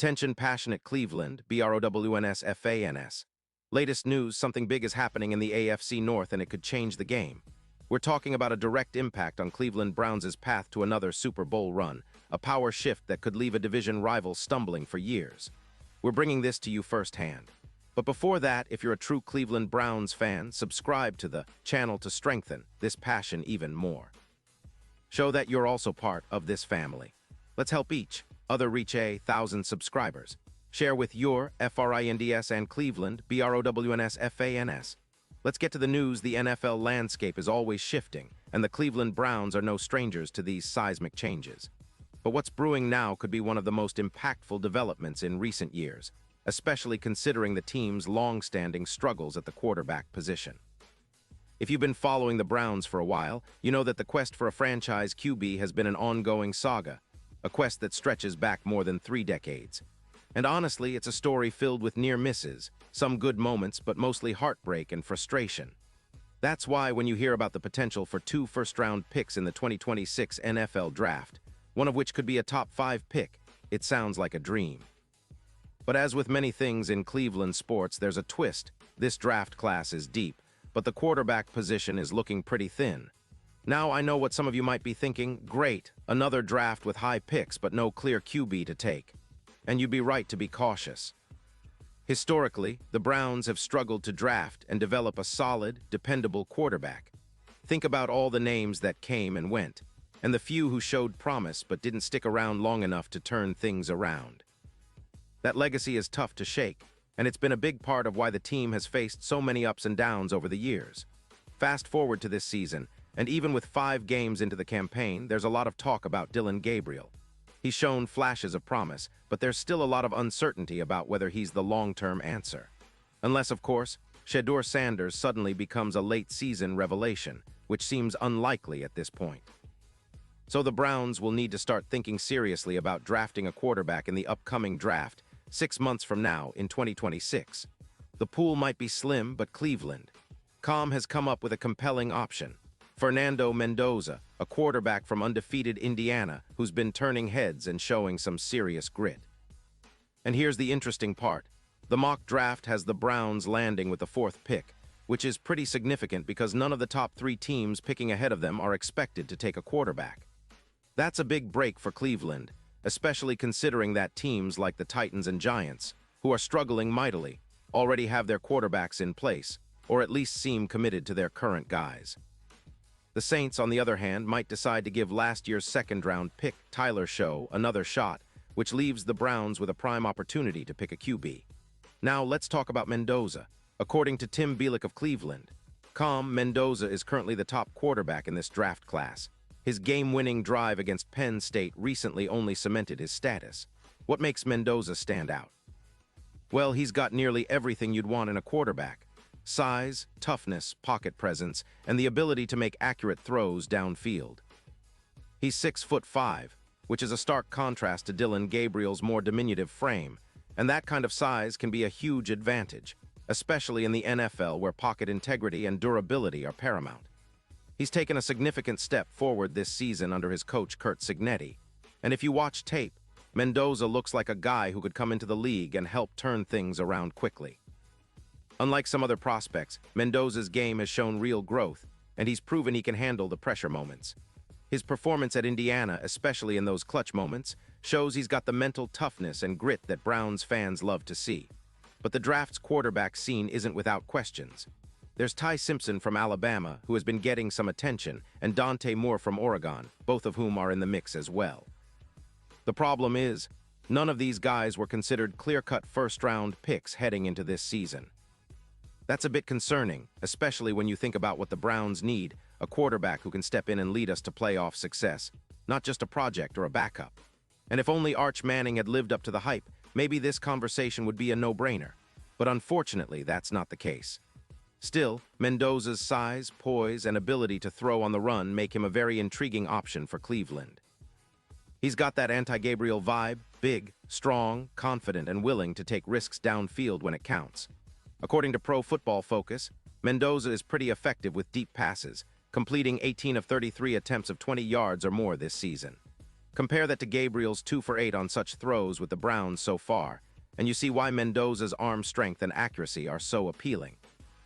Attention passionate Cleveland, BROWNS. Latest news, something big is happening in the AFC North and it could change the game. We're talking about a direct impact on Cleveland Browns' path to another Super Bowl run, a power shift that could leave a division rival stumbling for years. We're bringing this to you firsthand. But before that, if you're a true Cleveland Browns fan, subscribe to the channel to strengthen this passion even more. Show that you're also part of this family. Let's help each other reach 1,000 subscribers. Share with your FRINDS and Cleveland, BROWNS. Let's get to the news. The NFL landscape is always shifting, and the Cleveland Browns are no strangers to these seismic changes. But what's brewing now could be one of the most impactful developments in recent years, especially considering the team's long-standing struggles at the quarterback position. If you've been following the Browns for a while, you know that the quest for a franchise QB has been an ongoing saga, a quest that stretches back more than 3 decades. And honestly, it's a story filled with near misses, some good moments, but mostly heartbreak and frustration. That's why when you hear about the potential for 2 first-round picks in the 2026 NFL Draft, one of which could be a top 5 pick, it sounds like a dream. But as with many things in Cleveland sports, there's a twist. This draft class is deep, but the quarterback position is looking pretty thin. Now I know what some of you might be thinking: great, another draft with high picks but no clear QB to take. And you'd be right to be cautious. Historically, the Browns have struggled to draft and develop a solid, dependable quarterback. Think about all the names that came and went, and the few who showed promise but didn't stick around long enough to turn things around. That legacy is tough to shake, and it's been a big part of why the team has faced so many ups and downs over the years. Fast forward to this season, and even with 5 games into the campaign, there's a lot of talk about Dillon Gabriel. He's shown flashes of promise, but there's still a lot of uncertainty about whether he's the long-term answer. Unless, of course, Shedeur Sanders suddenly becomes a late-season revelation, which seems unlikely at this point. So the Browns will need to start thinking seriously about drafting a quarterback in the upcoming draft, 6 months from now in 2026. The pool might be slim, but Cleveland has come up with a compelling option. Fernando Mendoza, a quarterback from undefeated Indiana who's been turning heads and showing some serious grit. And here's the interesting part. The mock draft has the Browns landing with the 4th pick, which is pretty significant because none of the top 3 teams picking ahead of them are expected to take a quarterback. That's a big break for Cleveland, especially considering that teams like the Titans and Giants, who are struggling mightily, already have their quarterbacks in place, or at least seem committed to their current guys. The Saints, on the other hand, might decide to give last year's second-round pick Tyler Shough another shot, which leaves the Browns with a prime opportunity to pick a QB. Now let's talk about Mendoza. According to Tim Bielik of Cleveland, Mendoza is currently the top quarterback in this draft class. His game-winning drive against Penn State recently only cemented his status. What makes Mendoza stand out? Well, he's got nearly everything you'd want in a quarterback: size, toughness, pocket presence, and the ability to make accurate throws downfield. He's 6'5", which is a stark contrast to Dillon Gabriel's more diminutive frame, and that kind of size can be a huge advantage, especially in the NFL where pocket integrity and durability are paramount. He's taken a significant step forward this season under his coach Curt Cignetti, and if you watch tape, Mendoza looks like a guy who could come into the league and help turn things around quickly. Unlike some other prospects, Mendoza's game has shown real growth, and he's proven he can handle the pressure moments. His performance at Indiana, especially in those clutch moments, shows he's got the mental toughness and grit that Browns fans love to see. But the draft's quarterback scene isn't without questions. There's Ty Simpson from Alabama, who has been getting some attention, and Dante Moore from Oregon, both of whom are in the mix as well. The problem is, none of these guys were considered clear-cut first-round picks heading into this season. That's a bit concerning, especially when you think about what the Browns need: a quarterback who can step in and lead us to playoff success, not just a project or a backup. And if only Arch Manning had lived up to the hype, maybe this conversation would be a no-brainer. But unfortunately, that's not the case. Still, Mendoza's size, poise, and ability to throw on the run make him a very intriguing option for Cleveland. He's got that anti-Gabriel vibe: big, strong, confident, and willing to take risks downfield when it counts. According to Pro Football Focus, Mendoza is pretty effective with deep passes, completing 18 of 33 attempts of 20 yards or more this season. Compare that to Gabriel's 2 for 8 on such throws with the Browns so far, and you see why Mendoza's arm strength and accuracy are so appealing.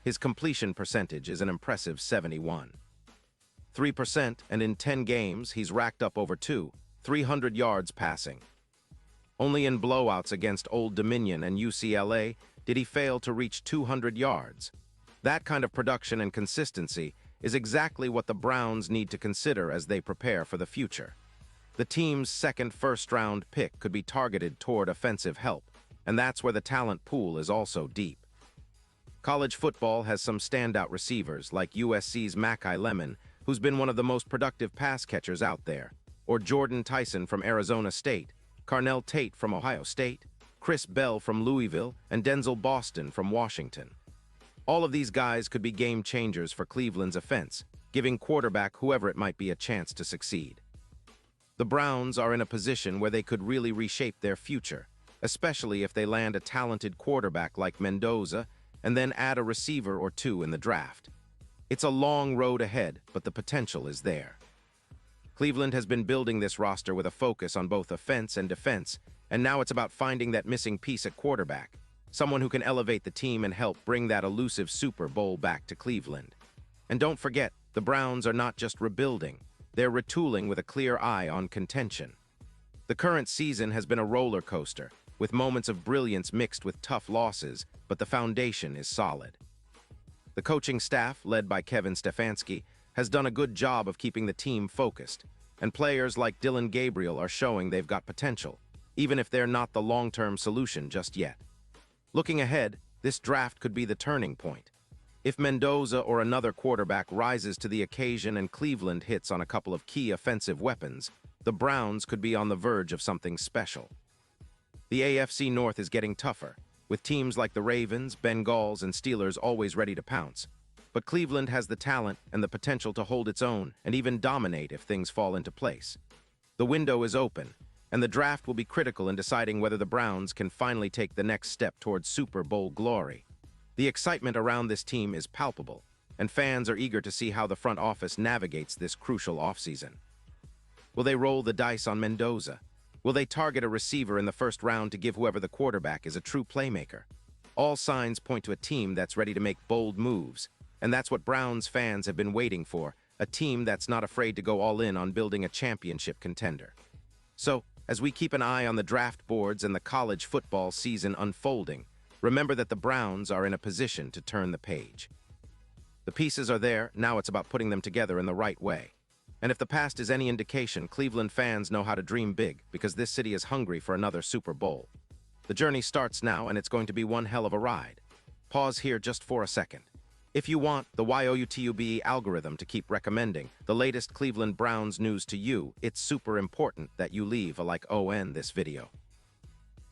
His completion percentage is an impressive 71.3%, and in 10 games, he's racked up over 300 yards passing. Only in blowouts against Old Dominion and UCLA did he fail to reach 200 yards. That kind of production and consistency is exactly what the Browns need to consider as they prepare for the future. The team's second first-round pick could be targeted toward offensive help, and that's where the talent pool is also deep. College football has some standout receivers like USC's Mackay Lemon, who's been one of the most productive pass catchers out there, or Jordan Tyson from Arizona State, Carnell Tate from Ohio State, Chris Bell from Louisville, and Denzel Boston from Washington. All of these guys could be game changers for Cleveland's offense, giving quarterback whoever it might be a chance to succeed. The Browns are in a position where they could really reshape their future, especially if they land a talented quarterback like Mendoza and then add a receiver or two in the draft. It's a long road ahead, but the potential is there. Cleveland has been building this roster with a focus on both offense and defense, and now it's about finding that missing piece at quarterback, someone who can elevate the team and help bring that elusive Super Bowl back to Cleveland. And don't forget, the Browns are not just rebuilding, they're retooling with a clear eye on contention. The current season has been a roller coaster, with moments of brilliance mixed with tough losses, but the foundation is solid. The coaching staff, led by Kevin Stefanski, has done a good job of keeping the team focused, and players like Dillon Gabriel are showing they've got potential, even if they're not the long-term solution just yet. Looking ahead, this draft could be the turning point. If Mendoza or another quarterback rises to the occasion and Cleveland hits on a couple of key offensive weapons, the Browns could be on the verge of something special. The AFC North is getting tougher, with teams like the Ravens, Bengals, and Steelers always ready to pounce. But Cleveland has the talent and the potential to hold its own and even dominate if things fall into place. The window is open, and the draft will be critical in deciding whether the Browns can finally take the next step towards Super Bowl glory. The excitement around this team is palpable, and fans are eager to see how the front office navigates this crucial offseason. Will they roll the dice on Mendoza? Will they target a receiver in the first round to give whoever the quarterback is a true playmaker? All signs point to a team that's ready to make bold moves, and that's what Browns fans have been waiting for, a team that's not afraid to go all in on building a championship contender. So, as we keep an eye on the draft boards and the college football season unfolding, remember that the Browns are in a position to turn the page. The pieces are there, now it's about putting them together in the right way. And if the past is any indication, Cleveland fans know how to dream big because this city is hungry for another Super Bowl. The journey starts now, and it's going to be one hell of a ride. Pause here just for a second. If you want the YOUTUBE algorithm to keep recommending the latest Cleveland Browns news to you, it's super important that you leave a like on this video.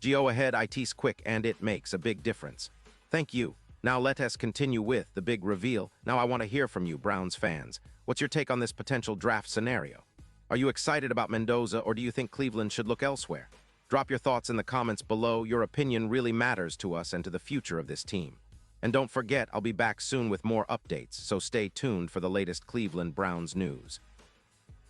Go ahead, it's quick and it makes a big difference. Thank you. Now let us continue with the big reveal. Now I want to hear from you, Browns fans. What's your take on this potential draft scenario? Are you excited about Mendoza, or do you think Cleveland should look elsewhere? Drop your thoughts in the comments below. Your opinion really matters to us and to the future of this team. And don't forget, I'll be back soon with more updates, so stay tuned for the latest Cleveland Browns news.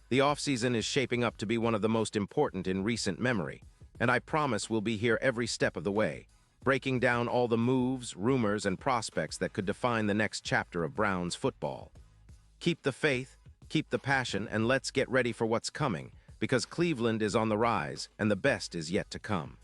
The offseason is shaping up to be one of the most important in recent memory, and I promise we'll be here every step of the way, breaking down all the moves, rumors, and prospects that could define the next chapter of Browns football. Keep the faith, keep the passion, and let's get ready for what's coming, because Cleveland is on the rise, and the best is yet to come.